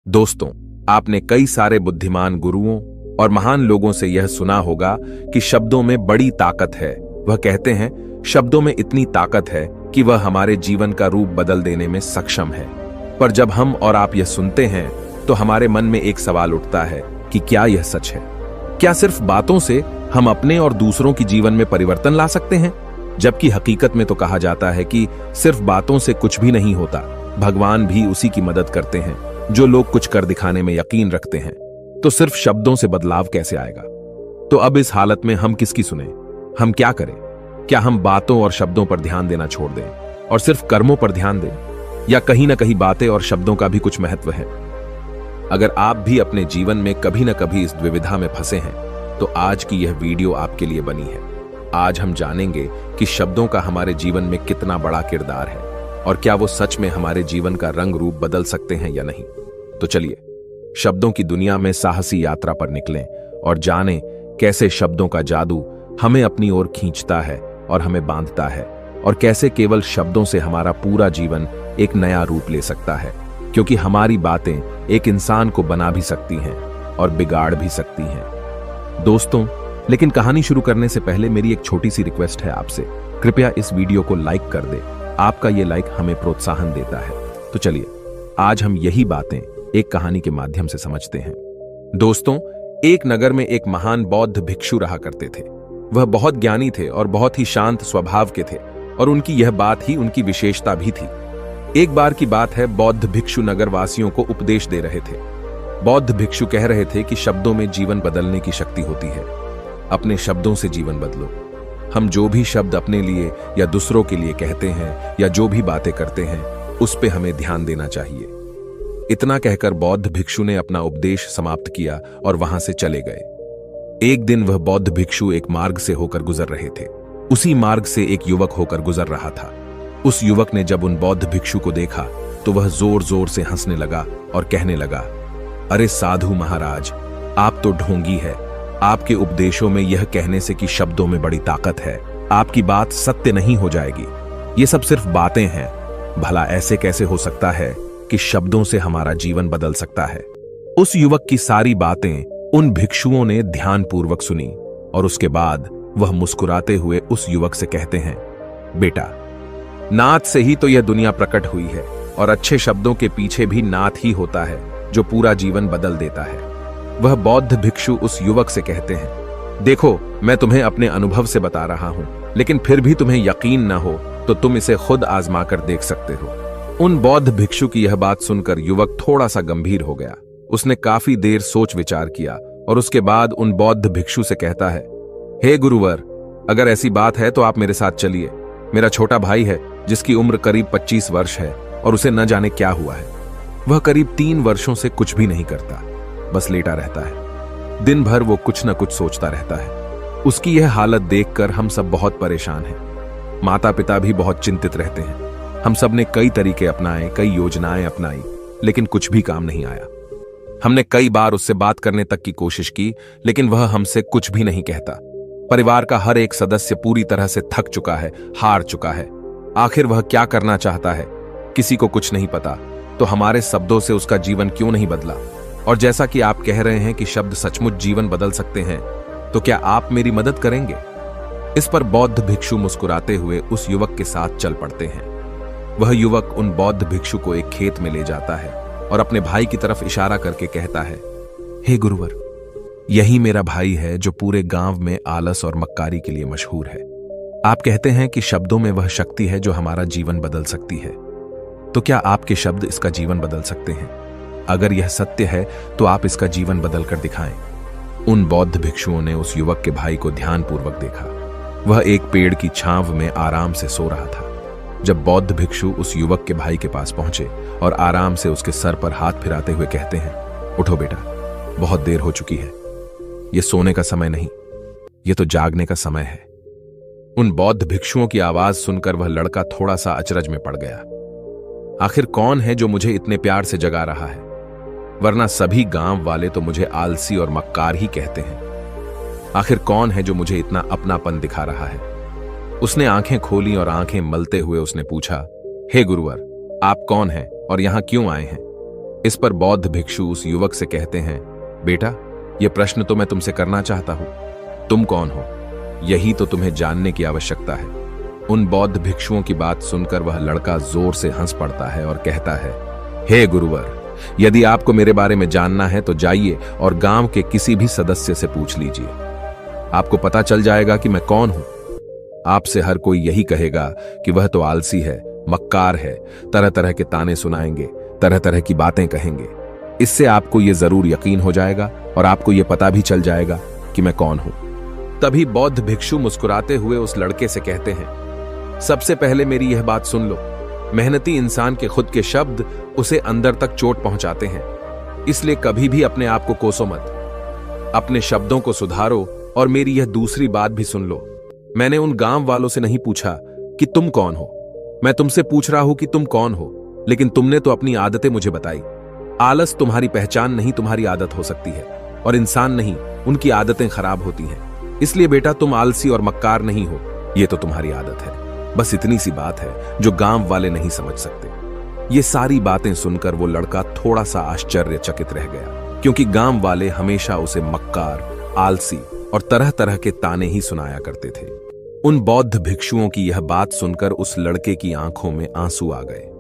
दोस्तों, आपने कई सारे बुद्धिमान गुरुओं और महान लोगों से यह सुना होगा कि शब्दों में बड़ी ताकत है। वह कहते हैं शब्दों में इतनी ताकत है कि वह हमारे जीवन का रूप बदल देने में सक्षम है। पर जब हम और आप यह सुनते हैं तो हमारे मन में एक सवाल उठता है कि क्या यह सच है? क्या सिर्फ बातों से हम अपने और दूसरों की जीवन में परिवर्तन ला सकते हैं? जबकि हकीकत में तो कहा जाता है कि सिर्फ बातों से कुछ भी नहीं होता, भगवान भी उसी की मदद करते हैं जो लोग कुछ कर दिखाने में यकीन रखते हैं। तो सिर्फ शब्दों से बदलाव कैसे आएगा? तो अब इस हालत में हम किसकी सुने? हम क्या करें? क्या हम बातों और शब्दों पर ध्यान देना छोड़ दें और सिर्फ कर्मों पर ध्यान दें? या कहीं ना कहीं बातें और शब्दों का भी कुछ महत्व है? अगर आप भी अपने जीवन में कभी ना कभी इस द्विविधा में फंसे हैं तो आज की यह वीडियो आपके लिए बनी है। आज हम जानेंगे कि शब्दों का हमारे जीवन में कितना बड़ा किरदार है और क्या वो सच में हमारे जीवन का रंग रूप बदल सकते हैं या नहीं। तो चलिए शब्दों की दुनिया में साहसी यात्रा पर निकलें और जानें कैसे शब्दों का जादू हमें अपनी ओर खींचता है और हमें बांधता है, और कैसे केवल शब्दों से हमारा पूरा जीवन एक नया रूप ले सकता है। क्योंकि हमारी बातें एक इंसान को बना भी सकती हैं और बिगाड़ भी सकती हैं। दोस्तों, लेकिन कहानी शुरू करने से पहले मेरी एक छोटी सी रिक्वेस्ट है आपसे, कृपया इस वीडियो को लाइक कर दे। आपका ये लाइक हमें प्रोत्साहन देता है। तो चलिए आज हम यही बातें एक कहानी के माध्यम से समझते हैं। दोस्तों, एक नगर में एक महान बौद्ध भिक्षु रहा करते थे। वह बहुत ज्ञानी थे और बहुत ही शांत स्वभाव के थे, और उनकी यह बात ही उनकी विशेषता भी थी। एक बार की बात है, बौद्ध भिक्षु नगरवासियों को उपदेश दे रहे थे। बौद्ध भिक्षु कह रहे थे कि शब्दों में जीवन बदलने की शक्ति होती है। अपने शब्दों से जीवन बदलो। हम जो भी शब्द अपने लिए या दूसरों के लिए कहते हैं या जो भी बातें करते हैं उस पे हमें ध्यान देना चाहिए। इतना कहकर बौद्ध भिक्षु ने अपना उपदेश समाप्त किया और वहां से चले गए। एक दिन वह बौद्ध भिक्षु एक मार्ग से होकर गुजर रहे थे। उसी मार्ग से एक युवक होकर गुजर रहा था। उस युवक ने जब उन बौद्ध भिक्षु को देखा तो वह जोर जोर से हंसने लगा और कहने लगा, अरे साधु महाराज, आप तो ढोंगी है। आपके उपदेशों में यह कहने से कि शब्दों में बड़ी ताकत है, आपकी बात सत्य नहीं हो जाएगी। ये सब सिर्फ बातें हैं। भला ऐसे कैसे हो सकता है कि शब्दों से हमारा जीवन बदल सकता है? उस युवक की सारी बातें उन भिक्षुओं ने ध्यानपूर्वक सुनी और उसके बाद वह मुस्कुराते हुए उस युवक से कहते हैं, बेटा, नाद से ही तो यह दुनिया प्रकट हुई है, और अच्छे शब्दों के पीछे भी नाद ही होता है जो पूरा जीवन बदल देता है। वह बौद्ध भिक्षु उस युवक से कहते हैं, देखो, मैं तुम्हें अपने अनुभव से बता रहा हूं, लेकिन फिर भी तुम्हें यकीन न हो तो तुम इसे खुद आजमा कर देख सकते हो। उन बौद्ध भिक्षु की यह बात सुनकर युवक थोड़ा सा गंभीर हो गया। उसने काफी देर सोच विचार किया और उसके बाद उन बौद्ध भिक्षु से कहता है, हे गुरुवर, अगर ऐसी बात है तो आप मेरे साथ चलिए। मेरा छोटा भाई है जिसकी उम्र करीब 25 वर्ष है और उसे न जाने क्या हुआ है। वह करीब 3 वर्षों से कुछ भी नहीं करता, बस लेटा रहता है। दिन भर वो कुछ न कुछ सोचता रहता है। उसकी यह हालत देखकर हम सब बहुत परेशान हैं। माता पिता भी बहुत चिंतित रहते हैं। हम सब ने कई तरीके अपनाए, कई योजनाएं अपनाई, लेकिन कुछ भी काम नहीं आया। हमने कई बार उससे बात करने तक की कोशिश की, लेकिन वह हमसे कुछ भी नहीं कहता। परिवार का हर एक सदस्य पूरी तरह से थक चुका है, हार चुका है। आखिर वह क्या करना चाहता है, किसी को कुछ नहीं पता। तो हमारे शब्दों से उसका जीवन क्यों नहीं बदला? और जैसा कि आप कह रहे हैं कि शब्द सचमुच जीवन बदल सकते हैं, तो क्या आप मेरी मदद करेंगे? इस पर बौद्ध भिक्षु मुस्कुराते हुए उस युवक के साथ चल पड़ते हैं। वह युवक उन बौद्ध भिक्षु को एक खेत में ले जाता है और अपने भाई की तरफ इशारा करके कहता है, हे गुरुवर, यही मेरा भाई है जो पूरे गांव में आलस और मक्कारी के लिए मशहूर है। आप कहते हैं कि शब्दों में वह शक्ति है जो हमारा जीवन बदल सकती है। तो क्या आपके शब्द इसका जीवन बदल सकते हैं? अगर यह सत्य है तो आप इसका जीवन बदल कर दिखाएं। उन बौद्ध भिक्षुओं ने उस युवक के भाई को ध्यानपूर्वक देखा। वह एक पेड़ की छांव में आराम से सो रहा था। जब बौद्ध भिक्षु उस युवक के भाई के पास पहुंचे और आराम से उसके सर पर हाथ फिराते हुए कहते हैं, उठो बेटा, बहुत देर हो चुकी है। यह सोने का समय नहीं, यह तो जागने का समय है। उन बौद्ध भिक्षुओं की आवाज सुनकर वह लड़का थोड़ा सा अचरज में पड़ गया। आखिर कौन है जो मुझे इतने प्यार से जगा रहा है? वरना सभी गांव वाले तो मुझे आलसी और मक्कार ही कहते हैं। आखिर कौन है जो मुझे इतना अपनापन दिखा रहा है? उसने आंखें खोली और आंखें मलते हुए उसने पूछा, हे गुरुवर, आप कौन हैं और यहां क्यों आए हैं? इस पर बौद्ध भिक्षु उस युवक से कहते हैं, बेटा, यह प्रश्न तो मैं तुमसे करना चाहता हूं। तुम कौन हो? यही तो तुम्हें जानने की आवश्यकता है। उन बौद्ध भिक्षुओं की बात सुनकर वह लड़का जोर से हंस पड़ता है और कहता है, हे गुरुवर, यदि आपको मेरे बारे में जानना है तो जाइए और गांव के किसी भी सदस्य से पूछ लीजिए। आपको पता चल जाएगा कि मैं कौन हूं। आपसे हर कोई यही कहेगा कि वह तो आलसी है, मक्कार है, तरह तरह के ताने सुनाएंगे, तरह तरह की बातें कहेंगे। इससे आपको यह जरूर यकीन हो जाएगा और आपको यह पता भी चल जाएगा कि मैं कौन हूं। तभी बौद्ध भिक्षु मुस्कुराते हुए उस लड़के से कहते हैं, सबसे पहले मेरी यह बात सुन लो। मेहनती इंसान के खुद के शब्द उसे अंदर तक चोट पहुंचाते हैं, इसलिए कभी भी अपने आप को कोसो मत। अपने शब्दों को सुधारो और मेरी यह दूसरी बात भी सुन लो। मैंने उन गांव वालों से नहीं पूछा कि तुम कौन हो, मैं तुमसे पूछ रहा हूं कि तुम कौन हो, लेकिन तुमने तो अपनी आदतें मुझे बताई। आलस तुम्हारी पहचान नहीं, तुम्हारी आदत हो सकती है, और इंसान नहीं, उनकी आदतें खराब होती हैं। इसलिए बेटा, तुम आलसी और मक्कार नहीं हो, यह तो तुम्हारी आदत है। बस इतनी सी बात है जो गांव वाले नहीं समझ सकते। ये सारी बातें सुनकर वो लड़का थोड़ा सा आश्चर्यचकित रह गया, क्योंकि गांव वाले हमेशा उसे मक्कार, आलसी और तरह तरह के ताने ही सुनाया करते थे। उन बौद्ध भिक्षुओं की यह बात सुनकर उस लड़के की आंखों में आंसू आ गए।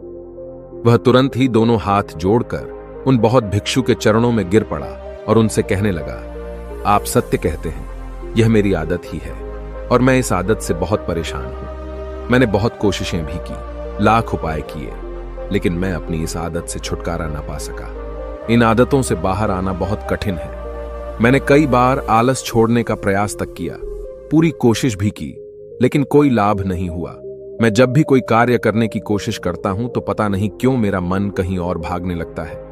वह तुरंत ही दोनों हाथ जोड़कर उन बौद्ध भिक्षु के चरणों में गिर पड़ा और उनसे कहने लगा, आप सत्य कहते हैं, यह मेरी आदत ही है और मैं इस आदत से बहुत परेशान हूं। मैंने बहुत कोशिशें भी की, लाख उपाय किए, लेकिन मैं अपनी इस आदत से छुटकारा ना पा सका। इन आदतों से बाहर आना बहुत कठिन है। मैंने कई बार आलस छोड़ने का प्रयास तक किया, पूरी कोशिश भी की, लेकिन कोई लाभ नहीं हुआ। मैं जब भी कोई कार्य करने की कोशिश करता हूं तो पता नहीं क्यों मेरा मन कहीं और भागने लगता है।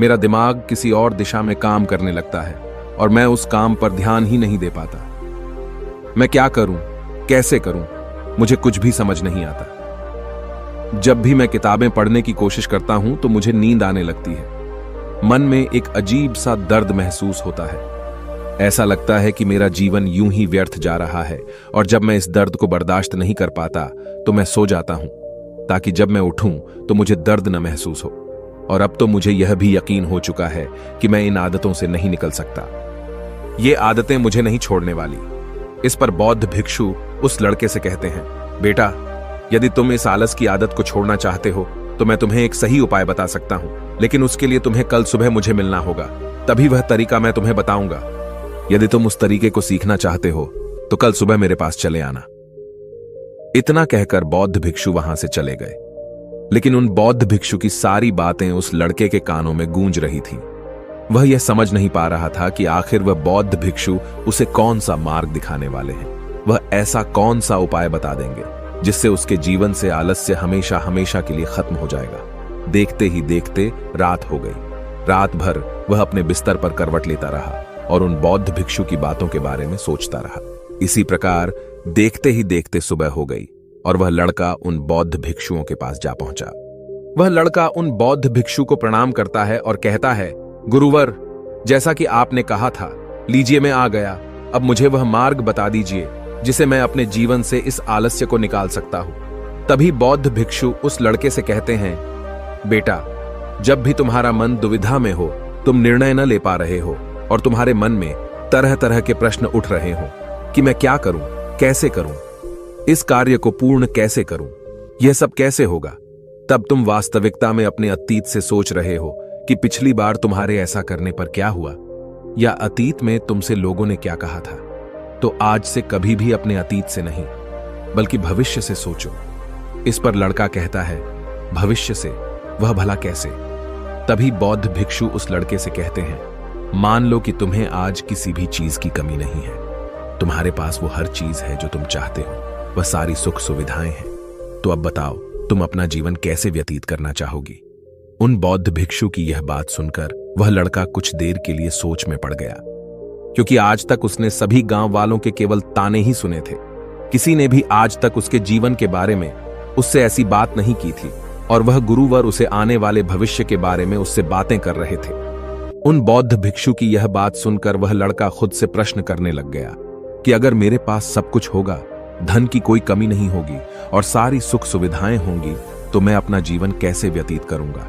मेरा दिमाग किसी और दिशा में काम करने लगता है और मैं उस काम पर ध्यान ही नहीं दे पाता। मैं क्या करूं, कैसे करूं, मुझे कुछ भी समझ नहीं आता। जब भी मैं किताबें पढ़ने की कोशिश करता हूं तो मुझे नींद आने लगती है। मन में एक अजीब सा दर्द महसूस होता है। ऐसा लगता है कि मेरा जीवन यूं ही व्यर्थ जा रहा है, और जब मैं इस दर्द को बर्दाश्त नहीं कर पाता तो मैं सो जाता हूं, ताकि जब मैं उठूं तो मुझे दर्द न महसूस हो। और अब तो मुझे यह भी यकीन हो चुका है कि मैं इन आदतों से नहीं निकल सकता। ये आदतें मुझे नहीं छोड़ने वाली। इस पर बौद्ध भिक्षु उस लड़के से कहते हैं, बेटा, यदि तुम इस आलस की आदत को छोड़ना चाहते हो तो मैं तुम्हें एक सही उपाय बता सकता हूं, लेकिन उसके लिए तुम्हें कल सुबह मुझे मिलना होगा, तभी वह तरीका मैं तुम्हें बताऊंगा। यदि तुम उस तरीके को सीखना चाहते हो तो कल सुबह मेरे पास चले आना। इतना कहकर बौद्ध भिक्षु वहां से चले गए, लेकिन उन बौद्ध भिक्षु की सारी बातें उस लड़के के कानों में गूंज रही थीं। वह यह समझ नहीं पा रहा था कि आखिर वह बौद्ध भिक्षु उसे कौन सा मार्ग दिखाने वाले हैं। वह ऐसा कौन सा उपाय बता देंगे जिससे उसके जीवन से आलस्य हमेशा हमेशा के लिए खत्म हो जाएगा। देखते ही देखते रात हो गई। रात भर वह अपने बिस्तर पर करवट लेता रहा और उन बौद्ध भिक्षु की बातों के बारे में सोचता रहा। इसी प्रकार देखते ही देखते सुबह हो गई और वह लड़का उन बौद्ध भिक्षुओं के पास जा पहुंचा। वह लड़का उन बौद्ध भिक्षु को प्रणाम करता है और कहता है, गुरुवर, जैसा कि आपने कहा था, लीजिए मैं आ गया। अब मुझे वह मार्ग बता दीजिए जिसे मैं अपने जीवन से इस आलस्य को निकाल सकता हूं। तभी बौद्ध भिक्षु उस लड़के से कहते हैं, बेटा, जब भी तुम्हारा मन दुविधा में हो, तुम निर्णय न ले पा रहे हो और तुम्हारे मन में तरह तरह के प्रश्न उठ रहे हो कि मैं क्या करूं, कैसे करूं, इस कार्य को पूर्ण कैसे करूं, यह सब कैसे होगा, तब तुम वास्तविकता में अपने अतीत से सोच रहे हो कि पिछली बार तुम्हारे ऐसा करने पर क्या हुआ, या अतीत में तुमसे लोगों ने क्या कहा था। तो आज से कभी भी अपने अतीत से नहीं, बल्कि भविष्य से सोचो। इस पर लड़का कहता है, भविष्य से, वह भला कैसे? तभी बौद्ध भिक्षु उस लड़के से कहते हैं, मान लो कि तुम्हें आज किसी भी चीज की कमी नहीं है। तुम्हारे पास वो हर चीज है जो तुम चाहते हो, वह सारी सुख सुविधाएं हैं। तो अब बताओ, तुम अपना जीवन कैसे व्यतीत करना चाहोगी? उन बौद्ध भिक्षु की यह बात सुनकर वह लड़का कुछ देर के लिए सोच में पड़ गया, क्योंकि आज तक उसने सभी गांव वालों के केवल ताने ही सुने थे। किसी ने भी आज तक उसके जीवन के बारे में उससे ऐसी बात नहीं की थी, और वह गुरुवर उसे आने वाले भविष्य के बारे में उससे बातें कर रहे थे। उन बौद्ध भिक्षु की यह बात सुनकर वह लड़का खुद से प्रश्न करने लग गया कि अगर मेरे पास सब कुछ होगा, धन की कोई कमी नहीं होगी और सारी सुख सुविधाएं होंगी, तो मैं अपना जीवन कैसे व्यतीत करूंगा?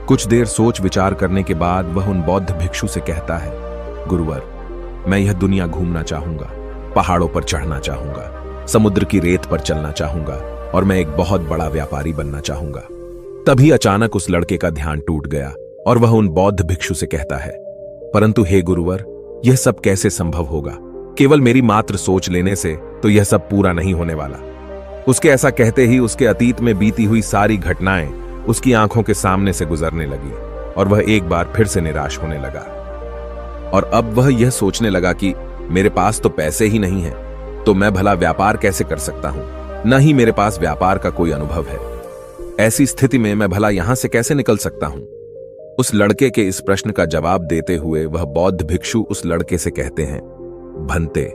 कुछ देर सोच विचार करने के बाद वह उन बौद्ध भिक्षु से कहता है, गुरुवर, मैं यह दुनिया घूमना चाहूंगा, पहाड़ों पर चढ़ना चाहूंगा, समुद्र की रेत पर चलना चाहूंगा और मैं एक बहुत बड़ा व्यापारी बनना चाहूंगा। तभी अचानक उस लड़के का ध्यान टूट गया और वह उन बौद्ध भिक्षु से कहता है, परंतु हे गुरुवर, यह सब कैसे संभव होगा? केवल मेरी मात्र सोच लेने से तो यह सब पूरा नहीं होने वाला। उसके ऐसा कहते ही उसके अतीत में बीती हुई सारी घटनाएं उसकी आंखों के सामने से गुजरने लगी और वह एक बार फिर से निराश होने लगा। और अब वह यह सोचने लगा कि मेरे पास तो पैसे ही नहीं है, तो मैं भला व्यापार कैसे कर सकता हूं? न ही मेरे पास व्यापार का कोई अनुभव है। ऐसी स्थिति में मैं भला यहां से कैसे निकल सकता हूं? उस लड़के के इस प्रश्न का जवाब देते हुए वह बौद्ध भिक्षु उस लड़के से कहते हैं, भंते,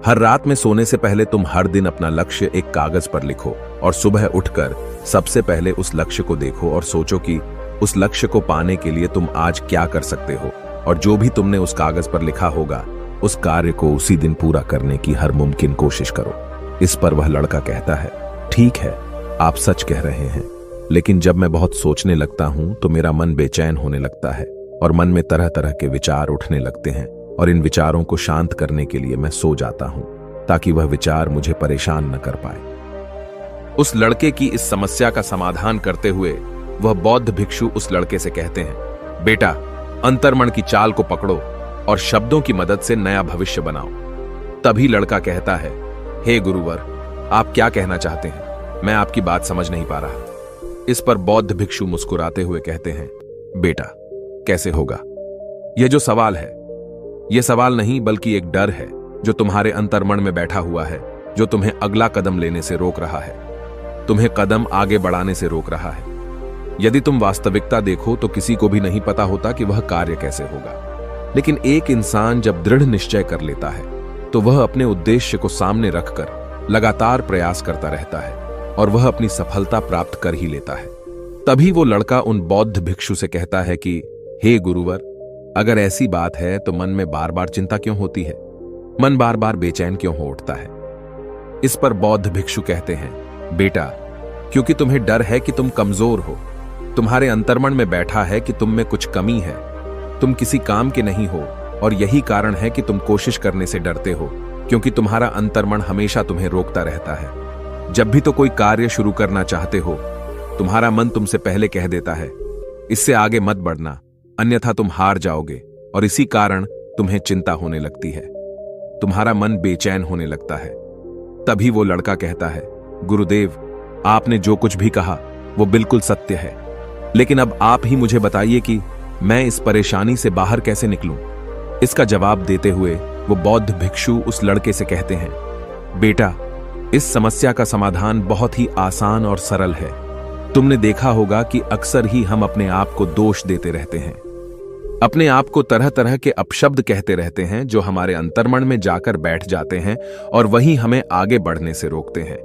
हर रात में सोने से पहले तुम हर दिन अपना लक्ष्य एक कागज पर लिखो और सुबह उठकर सबसे पहले उस लक्ष्य को देखो और सोचो कि उस लक्ष्य को पाने के लिए तुम आज क्या कर सकते हो, और जो भी तुमने उस कागज पर लिखा होगा उस कार्य को उसी दिन पूरा करने की हर मुमकिन कोशिश करो। इस पर वह लड़का कहता है, ठीक है, आप सच कह रहे हैं, लेकिन जब मैं बहुत सोचने लगता हूं तो मेरा मन बेचैन होने लगता है और मन में तरह तरह के विचार उठने लगते हैं और इन विचारों को शांत करने के लिए मैं सो जाता हूं ताकि वह विचार मुझे परेशान न कर पाए। उस लड़के की इस समस्या का समाधान करते हुए वह बौद्ध भिक्षु उस लड़के से कहते हैं, बेटा, अंतर्मन की चाल को पकड़ो और शब्दों की मदद से नया भविष्य बनाओ। तभी लड़का कहता है, हे गुरुवर, आप क्या कहना चाहते हैं? मैं आपकी बात समझ नहीं पा रहा। इस पर बौद्ध भिक्षु मुस्कुराते हुए कहते हैं, बेटा, कैसे होगा? यह जो सवाल है, यह सवाल नहीं बल्कि एक डर है जो तुम्हारे अंतर्मन में बैठा हुआ है, जो तुम्हें अगला कदम लेने से रोक रहा है, तुम्हें कदम आगे बढ़ाने से रोक रहा है। यदि तुम वास्तविकता देखो तो किसी को भी नहीं पता होता कि वह कार्य कैसे होगा, लेकिन एक इंसान जब दृढ़ निश्चय कर लेता है तो वह अपने उद्देश्य को सामने रखकर लगातार प्रयास करता रहता है और वह अपनी सफलता प्राप्त कर ही लेता है। तभी वो लड़का उन बौद्ध भिक्षु से कहता है कि हे गुरुवर, अगर ऐसी बात है तो मन में बार बार चिंता क्यों होती है? मन बार बार बेचैन क्यों हो उठता है? इस पर बौद्ध भिक्षु कहते हैं, बेटा, क्योंकि तुम्हें डर है कि तुम कमजोर हो। तुम्हारे अंतर्मन में बैठा है कि तुम में कुछ कमी है, तुम किसी काम के नहीं हो, और यही कारण है कि तुम कोशिश करने से डरते हो, क्योंकि तुम्हारा अंतर्मन हमेशा तुम्हें रोकता रहता है। जब भी तो कोई कार्य शुरू करना चाहते हो, तुम्हारा मन तुमसे पहले कह देता है, इससे आगे मत बढ़ना, अन्यथा तुम हार जाओगे, और इसी कारण तुम्हें चिंता होने लगती है, तुम्हारा मन बेचैन होने लगता है। तभी वो लड़का कहता है, गुरुदेव, आपने जो कुछ भी कहा वो बिल्कुल सत्य है, लेकिन अब आप ही मुझे बताइए कि मैं इस परेशानी से बाहर कैसे निकलूं? इसका जवाब देते हुए वो बौद्ध भिक्षु उस लड़के से कहते हैं, बेटा, इस समस्या का समाधान बहुत ही आसान और सरल है। तुमने देखा होगा कि अक्सर ही हम अपने आप को दोष देते रहते हैं, अपने आप को तरह तरह के अपशब्द कहते रहते हैं जो हमारे अंतर्मन में जाकर बैठ जाते हैं और वही हमें आगे बढ़ने से रोकते हैं।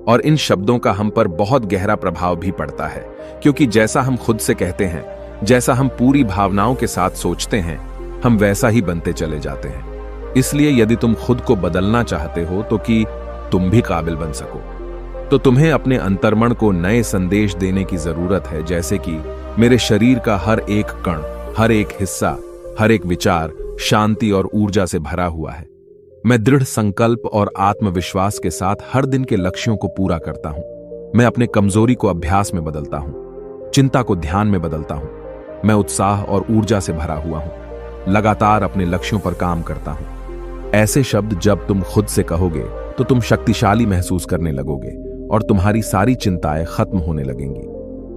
और इन शब्दों का हम पर बहुत गहरा प्रभाव भी पड़ता है, क्योंकि जैसा हम खुद से कहते हैं, जैसा हम पूरी भावनाओं के साथ सोचते हैं, हम वैसा ही बनते चले जाते हैं। इसलिए यदि तुम खुद को बदलना चाहते हो तो कि तुम भी काबिल बन सको, तो तुम्हें अपने अंतर्मन को नए संदेश देने की जरूरत है, जैसे कि मेरे शरीर का हर एक कण, हर एक हिस्सा, हर एक विचार शांति और ऊर्जा से भरा हुआ है। मैं दृढ़ संकल्प और आत्मविश्वास के साथ हर दिन के लक्ष्यों को पूरा करता हूं। मैं अपने कमजोरी को अभ्यास में बदलता हूं, चिंता को ध्यान में बदलता हूं। मैं उत्साह और ऊर्जा से भरा हुआ हूं, लगातार अपने लक्ष्यों पर काम करता हूं। ऐसे शब्द जब तुम खुद से कहोगे तो तुम शक्तिशाली महसूस करने लगोगे और तुम्हारी सारी चिंताएं खत्म होने लगेंगी,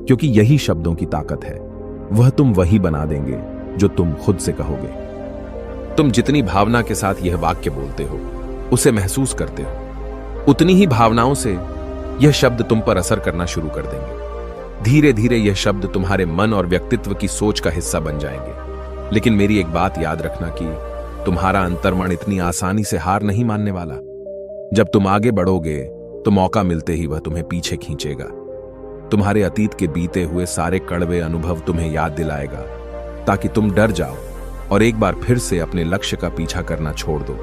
क्योंकि यही शब्दों की ताकत है। वह तुम वही बना देंगे जो तुम खुद से कहोगे। तुम जितनी भावना के साथ यह वाक्य बोलते हो, उसे महसूस करते हो, उतनी ही भावनाओं से यह शब्द तुम पर असर करना शुरू कर देंगे। धीरे धीरे यह शब्द तुम्हारे मन और व्यक्तित्व की सोच का हिस्सा बन जाएंगे। लेकिन मेरी एक बात याद रखना कि तुम्हारा अंतर्मन इतनी आसानी से हार नहीं मानने वाला। जब तुम आगे बढ़ोगे तो मौका मिलते ही वह तुम्हें पीछे खींचेगा। तुम्हारे अतीत के बीते हुए सारे कड़वे अनुभव तुम्हें याद दिलाएगा, ताकि तुम डर जाओ और एक बार फिर से अपने लक्ष्य का पीछा करना छोड़ दो।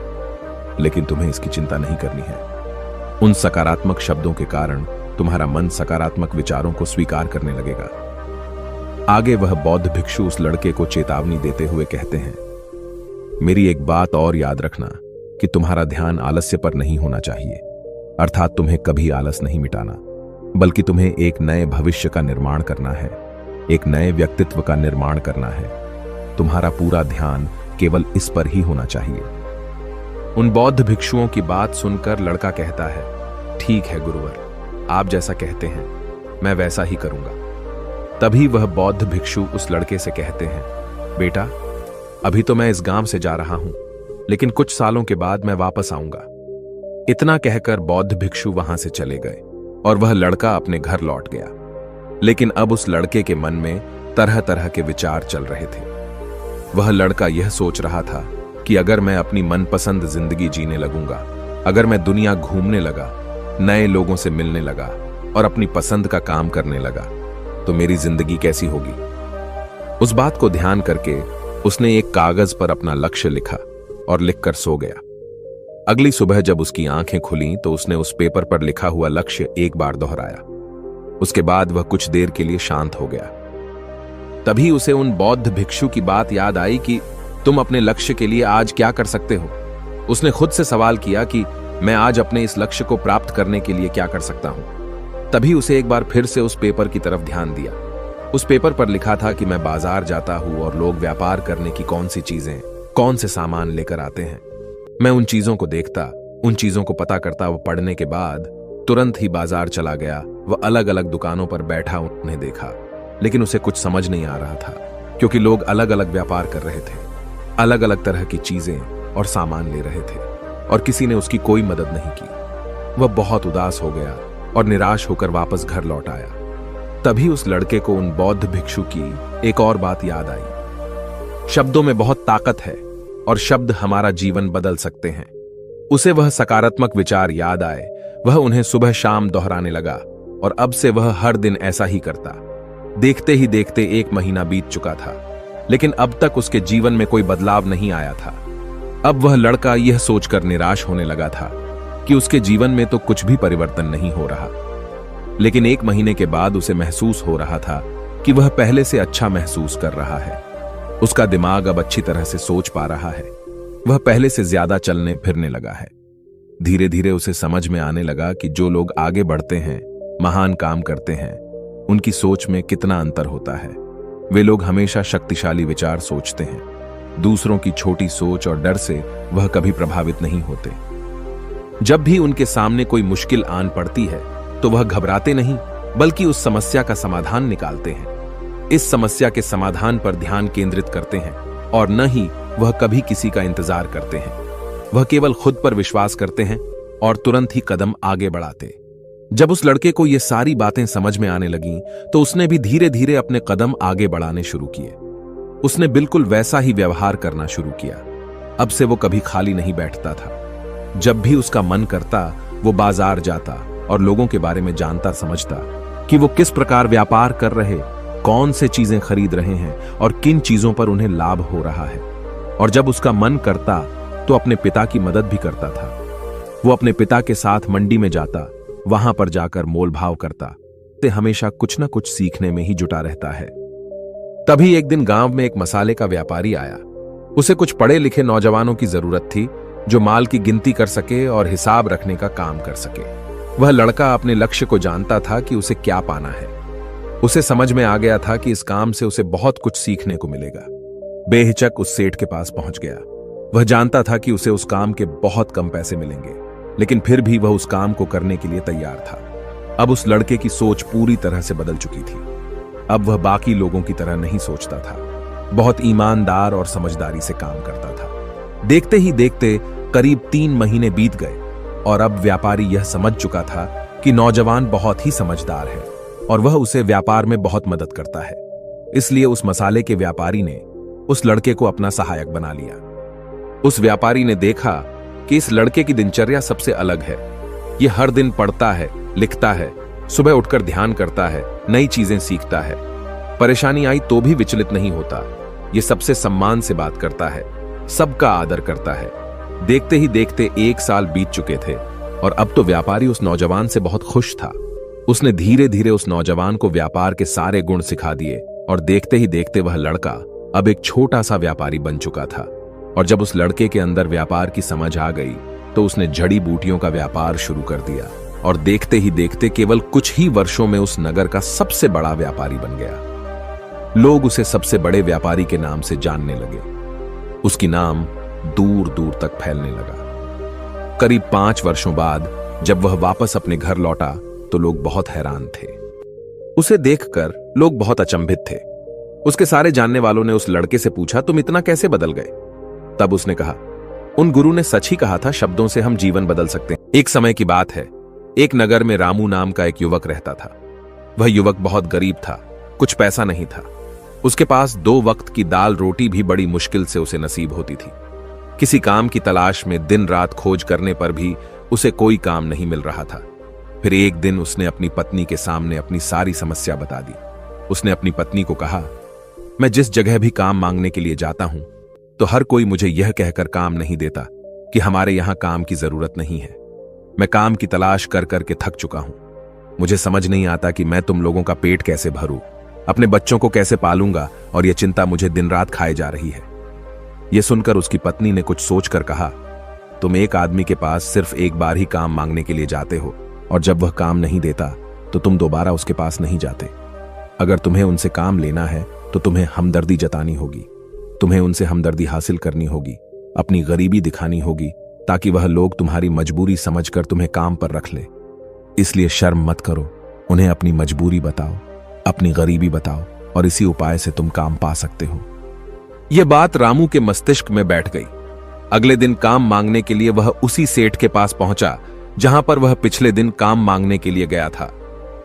लेकिन तुम्हें इसकी चिंता नहीं करनी है। उन सकारात्मक शब्दों के कारण तुम्हारा मन सकारात्मक विचारों को स्वीकार करने लगेगा। आगे वह बौद्ध भिक्षु उस लड़के को चेतावनी देते हुए कहते हैं, मेरी एक बात और याद रखना कि तुम्हारा ध्यान आलस्य पर नहीं होना चाहिए, अर्थात तुम्हें कभी आलस नहीं मिटाना, बल्कि तुम्हें एक नए भविष्य का निर्माण करना है, एक नए व्यक्तित्व का निर्माण करना है। तुम्हारा पूरा ध्यान केवल इस पर ही होना चाहिए। उन बौद्ध भिक्षुओं की बात सुनकर लड़का कहता है, ठीक है गुरुवर, आप जैसा कहते हैं मैं वैसा ही करूंगा। तभी वह बौद्ध भिक्षु उस लड़के से कहते हैं, बेटा, अभी तो मैं इस गांव से जा रहा हूं, लेकिन कुछ सालों के बाद मैं वापस आऊंगा। इतना कहकर बौद्ध भिक्षु वहां से चले गए और वह लड़का अपने घर लौट गया। लेकिन अब उस लड़के के मन में तरह तरह के विचार चल रहे थे। वह लड़का यह सोच रहा था कि अगर मैं अपनी मनपसंद जिंदगी जीने लगूंगा, अगर मैं दुनिया घूमने लगा, नए लोगों से मिलने लगा और अपनी पसंद का काम करने लगा, तो मेरी जिंदगी कैसी होगी। उस बात को ध्यान करके उसने एक कागज पर अपना लक्ष्य लिखा और लिखकर सो गया। अगली सुबह जब उसकी आंखें खुलीं तो उसने उस पेपर पर लिखा हुआ लक्ष्य एक बार दोहराया। उसके बाद वह कुछ देर के लिए शांत हो गया। तभी उसे उन बौद्ध भिक्षु की बात याद आई कि तुम अपने लक्ष्य के लिए आज क्या कर सकते हो। उसने खुद से सवाल किया कि मैं आज अपने इस लक्ष्य को प्राप्त करने के लिए क्या कर सकता हूं। तभी उसे एक बार फिर से उस पेपर की तरफ ध्यान दिया। उस पेपर पर लिखा था कि मैं बाजार जाता हूं और लोग व्यापार करने की कौन सी चीजें, कौन से सामान लेकर आते हैं, मैं उन चीजों को देखता, उन चीजों को पता करता। वो पढ़ने के बाद तुरंत ही बाजार चला गया। वह अलग अलग दुकानों पर बैठा उन्हें देखा, लेकिन उसे कुछ समझ नहीं आ रहा था, क्योंकि लोग अलग अलग व्यापार कर रहे थे, अलग अलग तरह की चीजें और सामान ले रहे थे, और किसी ने उसकी कोई मदद नहीं की। वह बहुत उदास हो गया और निराश होकर वापस घर लौट आया। तभी उस लड़के को उन बौद्ध भिक्षु की एक और बात याद आई। शब्दों में बहुत ताकत है और शब्द हमारा जीवन बदल सकते हैं। उसे वह सकारात्मक विचार याद आए। वह उन्हें सुबह शाम दोहराने लगा और अब से वह हर दिन ऐसा ही करता। देखते ही देखते 1 महीना बीत चुका था, लेकिन अब तक उसके जीवन में कोई बदलाव नहीं आया था। अब वह लड़का यह सोचकर निराश होने लगा था कि उसके जीवन में तो कुछ भी परिवर्तन नहीं हो रहा। लेकिन 1 महीने के बाद उसे महसूस हो रहा था कि वह पहले से अच्छा महसूस कर रहा है। उसका दिमाग अब अच्छी तरह से सोच पा रहा है। वह पहले से ज्यादा चलने फिरने लगा है। धीरे धीरे उसे समझ में आने लगा कि जो लोग आगे बढ़ते हैं, महान काम करते हैं, उनकी सोच में कितना अंतर होता है। वे लोग हमेशा शक्तिशाली विचार सोचते हैं। दूसरों की छोटी सोच और डर से वह कभी प्रभावित नहीं होते। जब भी उनके सामने कोई मुश्किल आन पड़ती है तो वह घबराते नहीं, बल्कि उस समस्या का समाधान निकालते हैं। इस समस्या के समाधान पर ध्यान केंद्रित करते हैं और न ही वह कभी किसी का इंतजार करते हैं। वह केवल खुद पर विश्वास करते हैं और तुरंत ही कदम आगे बढ़ाते। जब उस लड़के को ये सारी बातें समझ में आने लगीं, तो उसने भी धीरे धीरे अपने कदम आगे बढ़ाने शुरू किए। उसने बिल्कुल वैसा ही व्यवहार करना शुरू किया। अब से वो कभी खाली नहीं बैठता था। जब भी उसका मन करता, वो बाजार जाता और लोगों के बारे में जानता समझता कि वो किस प्रकार व्यापार कर रहे, कौन से चीजें खरीद रहे हैं और किन चीजों पर उन्हें लाभ हो रहा है। और जब उसका मन करता तो अपने पिता की मदद भी करता था। वो अपने पिता के साथ मंडी में जाता, वहां पर जाकर मोल भाव करता। ते हमेशा कुछ न कुछ सीखने में ही जुटा रहता है। तभी एक दिन गांव में एक मसाले का व्यापारी आया। उसे कुछ पढ़े लिखे नौजवानों की जरूरत थी जो माल की गिनती कर सके और हिसाब रखने का काम कर सके। वह लड़का अपने लक्ष्य को जानता था कि उसे क्या पाना है। उसे समझ में आ गया था कि इस काम से उसे बहुत कुछ सीखने को मिलेगा। बेहिचक उस सेठ के पास पहुंच गया। वह जानता था कि उसे उस काम के बहुत कम पैसे मिलेंगे, लेकिन फिर भी वह उस काम को करने के लिए तैयार था। अब उस लड़के की सोच पूरी तरह से बदल चुकी थी। अब वह बाकी लोगों की तरह नहीं सोचता था, बहुत ईमानदार और समझदारी से काम करता था। देखते ही देखते करीब 3 महीने बीत गए और अब व्यापारी यह समझ चुका था कि नौजवान बहुत ही समझदार है और वह उसे व्यापार में बहुत मदद करता है। इसलिए उस मसाले के व्यापारी ने उस लड़के को अपना सहायक बना लिया। उस व्यापारी ने देखा कि इस लड़के की दिनचर्या सबसे अलग है। यह हर दिन पढ़ता है, लिखता है, सुबह उठकर ध्यान करता है, नई चीजें सीखता है। परेशानी आई तो भी विचलित नहीं होता। यह सबसे सम्मान से बात करता है, सबका आदर करता है। देखते ही देखते 1 साल बीत चुके थे और अब तो व्यापारी उस नौजवान से बहुत खुश था। उसने धीरे धीरे उस नौजवान को व्यापार के सारे गुण सिखा दिए और देखते ही देखते वह लड़का अब एक छोटा सा व्यापारी बन चुका था। और जब उस लड़के के अंदर व्यापार की समझ आ गई तो उसने जड़ी बूटियों का व्यापार शुरू कर दिया और देखते ही देखते केवल कुछ ही वर्षों में उस नगर का सबसे बड़ा व्यापारी बन गया। लोग उसे सबसे बड़े व्यापारी के नाम से जानने लगे। उसकी नाम दूर दूर तक फैलने लगा। करीब 5 वर्षों बाद जब वह वापस अपने घर लौटा तो लोग बहुत हैरान थे। उसे देखकर लोग बहुत अचंभित थे। उसके सारे जानने वालों ने उस लड़के से पूछा, तुम इतना कैसे बदल गए? तब उसने कहा, उन गुरु ने सच ही कहा था, शब्दों से हम जीवन बदल सकते हैं। एक समय की बात है, एक नगर में रामू नाम का एक युवक रहता था। वह युवक बहुत गरीब था, कुछ पैसा नहीं था। उसके पास 2 वक्त की दाल रोटी भी बड़ी मुश्किल से उसे नसीब होती थी। किसी काम की तलाश में दिन रात खोज करने पर भी उसे कोई काम नहीं मिल रहा था। फिर एक दिन उसने अपनी पत्नी के सामने अपनी सारी समस्या बता दी। उसने अपनी पत्नी को कहा, मैं जिस जगह भी काम मांगने के लिए जाता हूं तो हर कोई मुझे यह कहकर काम नहीं देता कि हमारे यहां काम की जरूरत नहीं है। मैं काम की तलाश कर करके थक चुका हूं। मुझे समझ नहीं आता कि मैं तुम लोगों का पेट कैसे भरूं, अपने बच्चों को कैसे पालूंगा, और यह चिंता मुझे दिन रात खाए जा रही है। यह सुनकर उसकी पत्नी ने कुछ सोचकर कहा, तुम एक आदमी के पास सिर्फ एक बार ही काम मांगने के लिए जाते हो और जब वह काम नहीं देता तो तुम दोबारा उसके पास नहीं जाते। अगर तुम्हें उनसे काम लेना है तो तुम्हें हमदर्दी जतानी होगी। तुम्हें उनसे हमदर्दी हासिल करनी होगी, अपनी गरीबी दिखानी होगी ताकि वह लोग तुम्हारी मजबूरी समझकर तुम्हें काम पर रख ले। इसलिए शर्म मत करो, उन्हें अपनी मजबूरी बताओ, अपनी गरीबी बताओ और इसी उपाय से तुम काम पा सकते हो। यह बात रामू के मस्तिष्क में बैठ गई। अगले दिन काम मांगने के लिए वह उसी सेठ के पास पहुंचा जहां पर वह पिछले दिन काम मांगने के लिए गया था।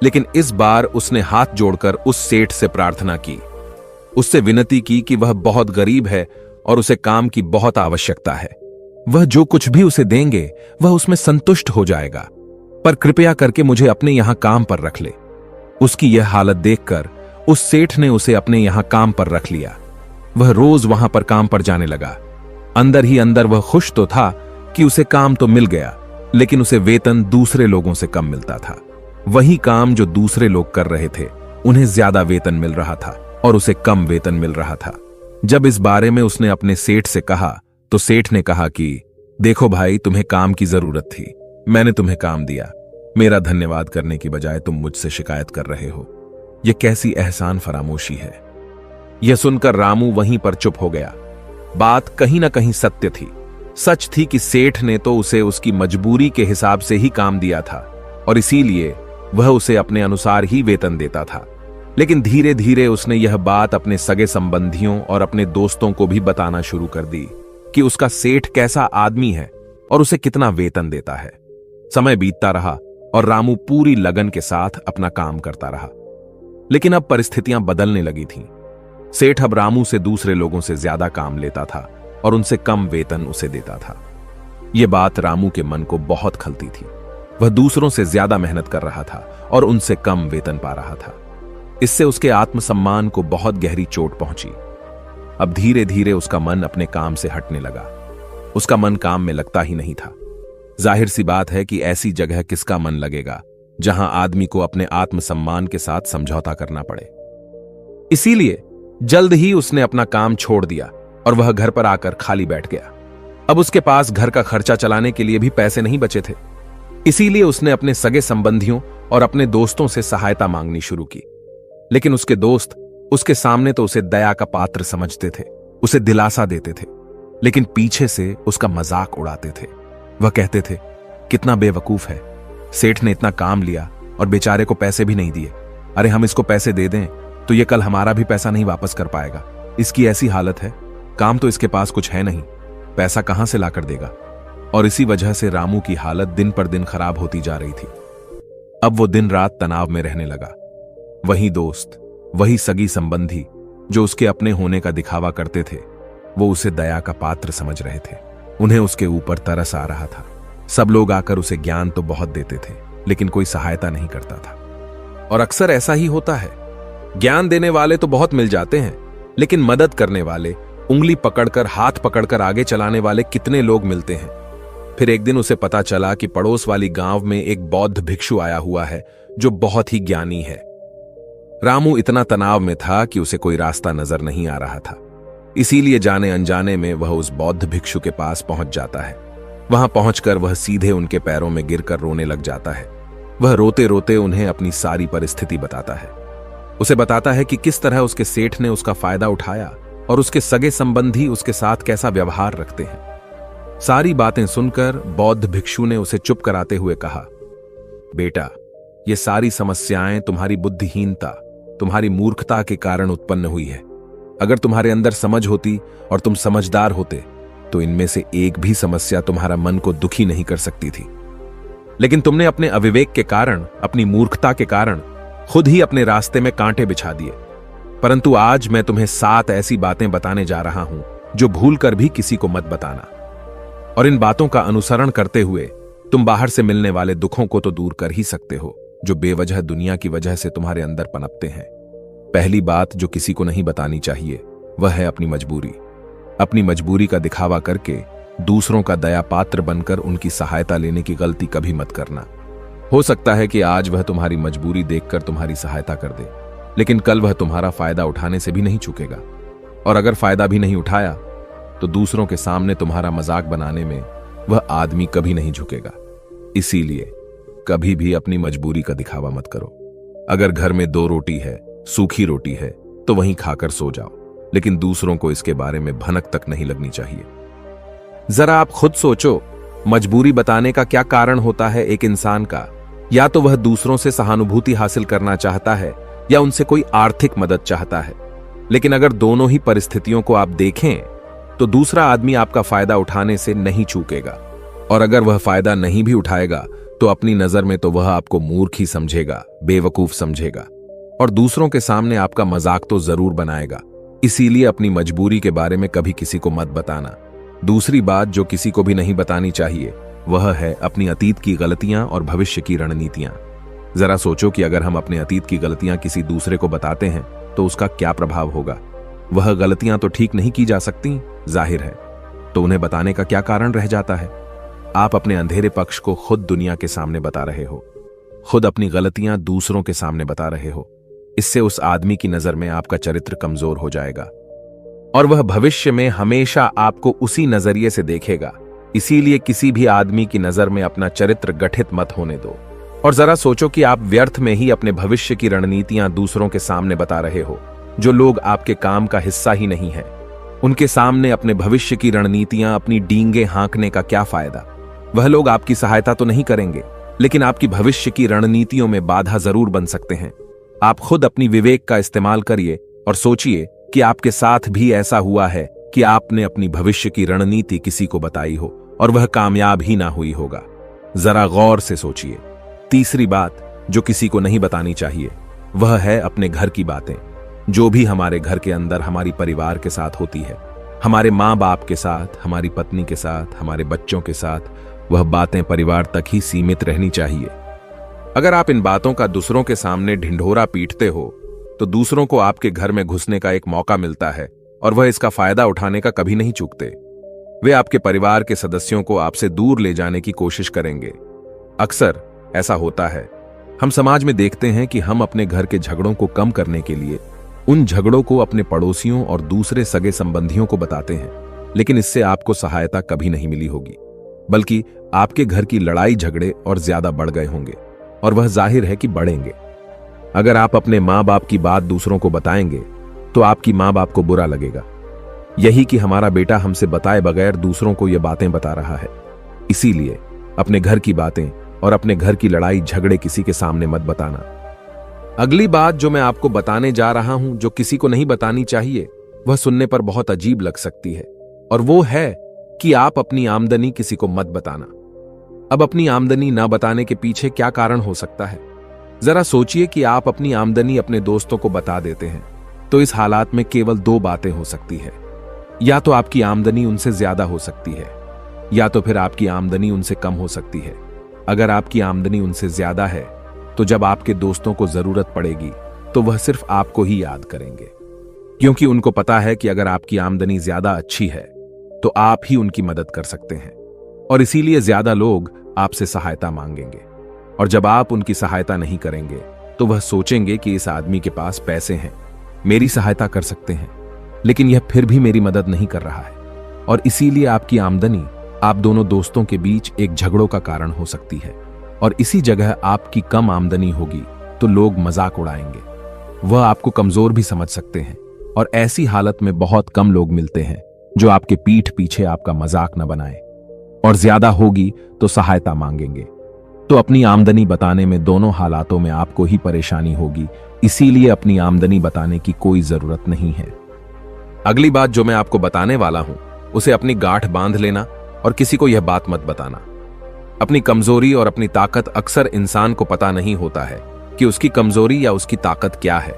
लेकिन इस बार उसने हाथ जोड़कर उस सेठ से प्रार्थना की, उससे विनती की कि वह बहुत गरीब है और उसे काम की बहुत आवश्यकता है। वह जो कुछ भी उसे देंगे वह उसमें संतुष्ट हो जाएगा, पर कृपया करके मुझे अपने यहां काम पर रख ले। उसकी यह हालत देखकर उस सेठ ने उसे अपने यहां काम पर रख लिया। वह रोज वहां पर काम पर जाने लगा। अंदर ही अंदर वह खुश तो था कि उसे काम तो मिल गया, लेकिन उसे वेतन दूसरे लोगों से कम मिलता था। वही काम जो दूसरे लोग कर रहे थे उन्हें ज्यादा वेतन मिल रहा था और उसे कम वेतन मिल रहा था। जब इस बारे में उसने अपने सेठ से कहा तो सेठ ने कहा कि देखो भाई, तुम्हें काम की जरूरत थी, मैंने तुम्हें काम दिया। मेरा धन्यवाद करने की बजाय तुम मुझसे शिकायत कर रहे हो। यह कैसी एहसान फरामोशी है। यह सुनकर रामू वहीं पर चुप हो गया। बात कहीं ना कहीं सत्य थी। सच थी कि सेठ ने तो उसे उसकी मजबूरी के हिसाब से ही काम दिया था और इसीलिए वह उसे अपने अनुसार ही वेतन देता था। लेकिन धीरे धीरे उसने यह बात अपने सगे संबंधियों और अपने दोस्तों को भी बताना शुरू कर दी कि उसका सेठ कैसा आदमी है और उसे कितना वेतन देता है। समय बीतता रहा और रामू पूरी लगन के साथ अपना काम करता रहा। लेकिन अब परिस्थितियां बदलने लगी थीं। सेठ अब रामू से दूसरे लोगों से ज्यादा काम लेता था और उनसे कम वेतन उसे देता था। यह बात रामू के मन को बहुत खलती थी। वह दूसरों से ज्यादा मेहनत कर रहा था और उनसे कम वेतन पा रहा था। इससे उसके आत्मसम्मान को बहुत गहरी चोट पहुंची। अब धीरे धीरे उसका मन अपने काम से हटने लगा। उसका मन काम में लगता ही नहीं था। जाहिर सी बात है कि ऐसी जगह किसका मन लगेगा जहां आदमी को अपने आत्मसम्मान के साथ समझौता करना पड़े। इसीलिए जल्द ही उसने अपना काम छोड़ दिया और वह घर पर आकर खाली बैठ गया। अब उसके पास घर का खर्चा चलाने के लिए भी पैसे नहीं बचे थे। इसीलिए उसने अपने सगे संबंधियों और अपने दोस्तों से सहायता मांगनी शुरू की। लेकिन उसके दोस्त उसके सामने तो उसे दया का पात्र समझते थे, उसे दिलासा देते थे, लेकिन पीछे से उसका मजाक उड़ाते थे। वह कहते थे, कितना बेवकूफ है, सेठ ने इतना काम लिया और बेचारे को पैसे भी नहीं दिए। अरे हम इसको पैसे दे दें तो ये कल हमारा भी पैसा नहीं वापस कर पाएगा। इसकी ऐसी हालत है, काम तो इसके पास कुछ है नहीं, पैसा कहां से लाकर देगा। और इसी वजह से रामू की हालत दिन पर दिन खराब होती जा रही थी। अब वो दिन रात तनाव में रहने लगा। वही दोस्त, वही सगी संबंधी जो उसके अपने होने का दिखावा करते थे, वो उसे दया का पात्र समझ रहे थे। उन्हें उसके ऊपर तरस आ रहा था। सब लोग आकर उसे ज्ञान तो बहुत देते थे, लेकिन कोई सहायता नहीं करता था। और अक्सर ऐसा ही होता है। ज्ञान देने वाले तो बहुत मिल जाते हैं, लेकिन मदद करने वाले, उंगली पकड़कर हाथ पकड़कर आगे चलाने वाले कितने लोग मिलते हैं। फिर एक दिन उसे पता चला कि पड़ोस वाली गांव में एक बौद्ध भिक्षु आया हुआ है जो बहुत ही ज्ञानी है। रामू इतना तनाव में था कि उसे कोई रास्ता नजर नहीं आ रहा था। इसीलिए जाने अनजाने में वह उस बौद्ध भिक्षु के पास पहुंच जाता है। वहां पहुंचकर वह सीधे उनके पैरों में गिरकर रोने लग जाता है। वह रोते रोते उन्हें अपनी सारी परिस्थिति बताता है। उसे बताता है कि किस तरह उसके सेठ ने उसका फायदा उठाया और उसके सगे संबंधी उसके साथ कैसा व्यवहार रखते हैं। सारी बातें सुनकर बौद्ध भिक्षु ने उसे चुप कराते हुए कहा, बेटा, ये सारी समस्याएं तुम्हारी बुद्धिहीनता, तुम्हारी मूर्खता के कारण उत्पन्न हुई है। अगर तुम्हारे अंदर समझ होती और तुम समझदार होते तो इनमें से एक भी समस्या तुम्हारा मन को दुखी नहीं कर सकती थी। लेकिन तुमने अपने अविवेक के कारण, अपनी मूर्खता के कारण खुद ही अपने रास्ते में कांटे बिछा दिए। परंतु आज मैं तुम्हें 7 ऐसी बातें बताने जा रहा हूं जो भूल कर भी किसी को मत बताना, और इन बातों का अनुसरण करते हुए तुम बाहर से मिलने वाले दुखों को तो दूर कर ही सकते हो जो बेवजह दुनिया की वजह से तुम्हारे अंदर पनपते हैं। पहली बात जो किसी को नहीं बतानी चाहिए वह है अपनी मजबूरी। अपनी मजबूरी का दिखावा करके दूसरों का दया पात्र बनकर उनकी सहायता लेने की गलती कभी मत करना। हो सकता है कि आज वह तुम्हारी मजबूरी देखकर तुम्हारी सहायता कर दे, लेकिन कल वह तुम्हारा फायदा उठाने से भी नहीं चूकेगा, और अगर फायदा भी नहीं उठाया तो दूसरों के सामने तुम्हारा मजाक बनाने में वह आदमी कभी नहीं झुकेगा। इसीलिए कभी भी अपनी मजबूरी का दिखावा मत करो। अगर घर में 2 रोटी है, सूखी रोटी है, तो वहीं खाकर सो जाओ, लेकिन दूसरों को इसके बारे में भनक तक नहीं लगनी चाहिए। जरा आप खुद सोचो, मजबूरी बताने का क्या कारण होता है एक इंसान का? या तो वह दूसरों से सहानुभूति हासिल करना चाहता है या उनसे कोई आर्थिक मदद चाहता है। लेकिन अगर दोनों ही परिस्थितियों को आप देखें तो दूसरा आदमी आपका फायदा उठाने से नहीं चूकेगा, और अगर वह फायदा नहीं भी उठाएगा तो अपनी नजर में तो वह आपको मूर्ख ही समझेगा, बेवकूफ समझेगा, और दूसरों के सामने आपका मजाक तो जरूर बनाएगा। इसीलिए अपनी मजबूरी के बारे में कभी किसी को मत बताना। दूसरी बात जो किसी को भी नहीं बतानी चाहिए वह है अपनी अतीत की गलतियां और भविष्य की रणनीतियां। जरा सोचो कि अगर हम अपने अतीत की गलतियां किसी दूसरे को बताते हैं तो उसका क्या प्रभाव होगा। वह गलतियां तो ठीक नहीं की जा सकती, जाहिर है, तो उन्हें बताने का क्या कारण रह जाता है? आप अपने अंधेरे पक्ष को खुद दुनिया के सामने बता रहे हो, खुद अपनी गलतियां दूसरों के सामने बता रहे हो। इससे उस आदमी की नजर में आपका चरित्र कमजोर हो जाएगा और वह भविष्य में हमेशा आपको उसी नजरिए से देखेगा। इसीलिए किसी भी आदमी की नजर में अपना चरित्र गठित मत होने दो। और जरा सोचो कि आप व्यर्थ में ही अपने भविष्य की रणनीतियां दूसरों के सामने बता रहे हो। जो लोग आपके काम का हिस्सा ही नहीं है, उनके सामने अपने भविष्य की रणनीतियां, अपनी डींगे हाँकने का क्या फायदा? वह लोग आपकी सहायता तो नहीं करेंगे, लेकिन आपकी भविष्य की रणनीतियों में बाधा जरूर बन सकते हैं। आप खुद अपनी विवेक का इस्तेमाल करिए और सोचिए कि आपके साथ भी ऐसा हुआ है कि आपने अपनी भविष्य की रणनीति किसी को बताई हो और वह कामयाब ही ना हुई होगा। जरा गौर से सोचिए। तीसरी बात जो किसी को नहीं बतानी चाहिए वह है अपने घर की बातें। जो भी हमारे घर के अंदर हमारी परिवार के साथ होती है, हमारे माँ बाप के साथ, हमारी पत्नी के साथ, हमारे बच्चों के साथ, वह बातें परिवार तक ही सीमित रहनी चाहिए। अगर आप इन बातों का दूसरों के सामने ढिंढोरा पीटते हो तो दूसरों को आपके घर में घुसने का एक मौका मिलता है और वह इसका फायदा उठाने का कभी नहीं चूकते। वे आपके परिवार के सदस्यों को आपसे दूर ले जाने की कोशिश करेंगे। अक्सर ऐसा होता है। हम समाज में देखते हैं कि हम अपने घर के झगड़ों को कम करने के लिए उन झगड़ों को अपने पड़ोसियों और दूसरे सगे संबंधियों को बताते हैं, लेकिन इससे आपको सहायता कभी नहीं मिली होगी, बल्कि आपके घर की लड़ाई झगड़े और ज्यादा बढ़ गए होंगे, और वह जाहिर है कि बढ़ेंगे। अगर आप अपने माँ बाप की बात दूसरों को बताएंगे तो आपकी माँ बाप को बुरा लगेगा, यही कि हमारा बेटा हमसे बताए बगैर दूसरों को ये बातें बता रहा है। इसीलिए अपने घर की बातें और अपने घर की लड़ाई झगड़े किसी के सामने मत बताना। अगली बात जो मैं आपको बताने जा रहा हूं, जो किसी को नहीं बतानी चाहिए, वह सुनने पर बहुत अजीब लग सकती है, और वो है कि आप अपनी आमदनी किसी को मत बताना। अब अपनी आमदनी ना बताने के पीछे क्या कारण हो सकता है? जरा सोचिए कि आप अपनी आमदनी अपने दोस्तों को बता देते हैं तो इस हालात में केवल 2 बातें हो सकती है। या तो आपकी आमदनी उनसे ज्यादा हो सकती है, या तो फिर आपकी आमदनी उनसे कम हो सकती है। अगर आपकी आमदनी उनसे ज्यादा है तो जब आपके दोस्तों को जरूरत पड़ेगी तो वह सिर्फ आपको ही याद करेंगे, क्योंकि उनको पता है कि अगर आपकी आमदनी ज्यादा अच्छी है तो आप ही उनकी मदद कर सकते हैं, और इसीलिए ज्यादा लोग आपसे सहायता मांगेंगे। और जब आप उनकी सहायता नहीं करेंगे तो वह सोचेंगे कि इस आदमी के पास पैसे हैं, मेरी सहायता कर सकते हैं, लेकिन यह फिर भी मेरी मदद नहीं कर रहा है। और इसीलिए आपकी आमदनी आप दोनों दोस्तों के बीच एक झगड़ों का कारण हो सकती है। और इसी जगह आपकी कम आमदनी होगी तो लोग मजाक उड़ाएंगे, वह आपको कमजोर भी समझ सकते हैं। और ऐसी हालत में बहुत कम लोग मिलते हैं जो आपके पीठ पीछे आपका मजाक न बनाए, और ज्यादा होगी तो सहायता मांगेंगे। तो अपनी आमदनी बताने में दोनों हालातों में आपको ही परेशानी होगी, इसीलिए अपनी आमदनी बताने की कोई जरूरत नहीं है। अगली बात जो मैं आपको बताने वाला हूं, उसे अपनी गांठ बांध लेना और किसी को यह बात मत बताना। अपनी कमजोरी और अपनी ताकत अक्सर इंसान को पता नहीं होता है कि उसकी कमजोरी या उसकी ताकत क्या है।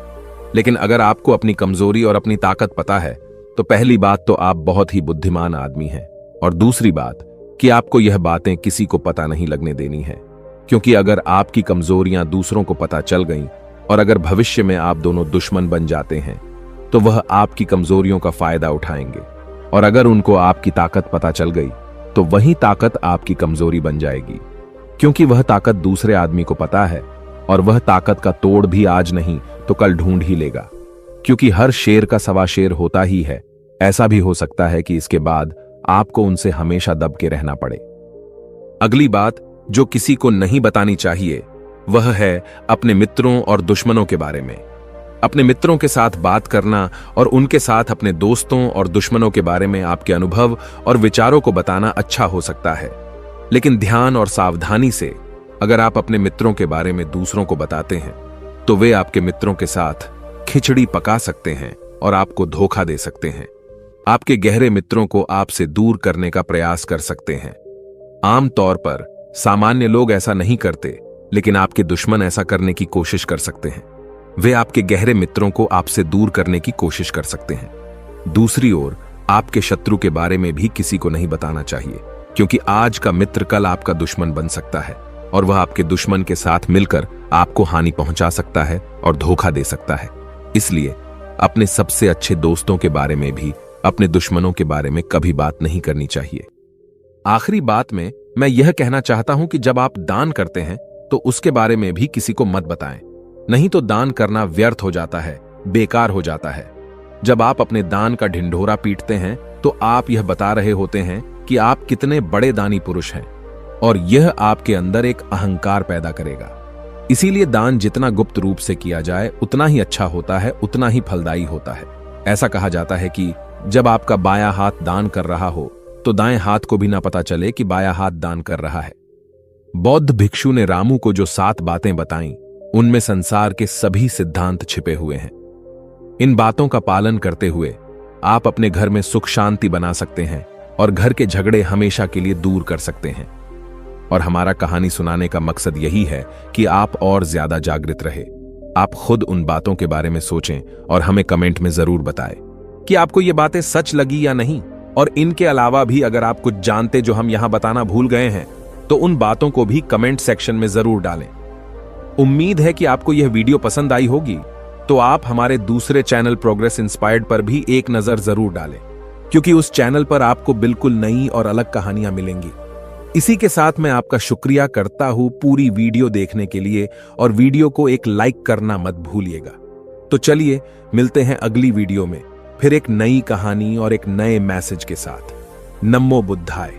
लेकिन अगर आपको अपनी कमजोरी और अपनी ताकत पता है तो पहली बात तो आप बहुत ही बुद्धिमान आदमी हैं, और दूसरी बात कि आपको यह बातें किसी को पता नहीं लगने देनी है। क्योंकि अगर आपकी कमजोरियां दूसरों को पता चल गईं और अगर भविष्य में आप दोनों दुश्मन बन जाते हैं तो वह आपकी कमजोरियों का फायदा उठाएंगे, और अगर उनको आपकी ताकत पता चल गई तो वही ताकत आपकी कमजोरी बन जाएगी। क्योंकि वह ताकत दूसरे आदमी को पता है, और वह ताकत का तोड़ भी आज नहीं तो कल ढूंढ ही लेगा। क्योंकि हर शेर का सवा शेर होता ही है। ऐसा भी हो सकता है कि इसके बाद आपको उनसे हमेशा दब के रहना पड़े। अगली बात जो किसी को नहीं बतानी चाहिए वह है अपने मित्रों और दुश्मनों के बारे में। अपने मित्रों के साथ बात करना और उनके साथ अपने दोस्तों और दुश्मनों के बारे में आपके अनुभव और विचारों को बताना अच्छा हो सकता है, लेकिन ध्यान और सावधानी से अगर आप अपने मित्रों के बारे में दूसरों को बताते हैं तो वे आपके मित्रों के साथ खिचड़ी पका सकते हैं और आपको धोखा दे सकते हैं। आपके गहरे मित्रों को आपसे दूर करने का प्रयास कर सकते हैं। आमतौर पर सामान्य लोग ऐसा नहीं करते, लेकिन आपके दुश्मन ऐसा करने की कोशिश कर सकते हैं। वे आपके गहरे मित्रों को आपसे दूर करने की कोशिश कर सकते हैं। दूसरी ओर आपके शत्रु के बारे में भी किसी को नहीं बताना चाहिए, क्योंकि आज का मित्र कल आपका दुश्मन बन सकता है, और वह आपके दुश्मन के साथ मिलकर आपको हानि पहुंचा सकता है और धोखा दे सकता है। इसलिए अपने सबसे अच्छे दोस्तों के बारे में भी अपने दुश्मनों के बारे में कभी बात नहीं करनी चाहिए। आखिरी बात में मैं यह कहना चाहता हूं कि जब आप दान करते हैं तो उसके बारे में भी किसी को मत बताएं, नहीं तो दान करना व्यर्थ हो जाता है, बेकार हो जाता है। जब आप अपने दान का ढिंढोरा पीटते हैं तो आप यह बता रहे होते हैं कि आप कितने बड़े दानी पुरुष हैं, और यह आपके अंदर एक अहंकार पैदा करेगा। इसीलिए दान जितना गुप्त रूप से किया जाए उतना ही अच्छा होता है, उतना ही फलदायी होता है। ऐसा कहा जाता है कि जब आपका बायां हाथ दान कर रहा हो तो दाएं हाथ को भी ना पता चले कि बायां हाथ दान कर रहा है। बौद्ध भिक्षु ने रामू को जो 7 बातें बताईं, उनमें संसार के सभी सिद्धांत छिपे हुए हैं। इन बातों का पालन करते हुए आप अपने घर में सुख शांति बना सकते हैं और घर के झगड़े हमेशा के लिए दूर कर सकते हैं। और हमारा कहानी सुनाने का मकसद यही है कि आप और ज्यादा जागृत रहे। आप खुद उन बातों के बारे में सोचें और हमें कमेंट में जरूर बताएं कि आपको ये बातें सच लगी या नहीं। और इनके अलावा भी अगर आप कुछ जानते जो हम यहां बताना भूल गए हैं तो उन बातों को भी कमेंट सेक्शन में जरूर डालें। उम्मीद है कि आपको यह वीडियो पसंद आई होगी, तो आप हमारे दूसरे चैनल प्रोग्रेस इंस्पायर्ड पर भी एक नजर जरूर डालें, क्योंकि उस चैनल पर आपको बिल्कुल नई और अलग कहानियां मिलेंगी। इसी के साथ मैं आपका शुक्रिया करता हूं पूरी वीडियो देखने के लिए, और वीडियो को एक लाइक करना मत भूलिएगा। तो चलिए मिलते हैं अगली वीडियो में फिर एक नई कहानी और एक नए मैसेज के साथ। नमो बुद्धाय।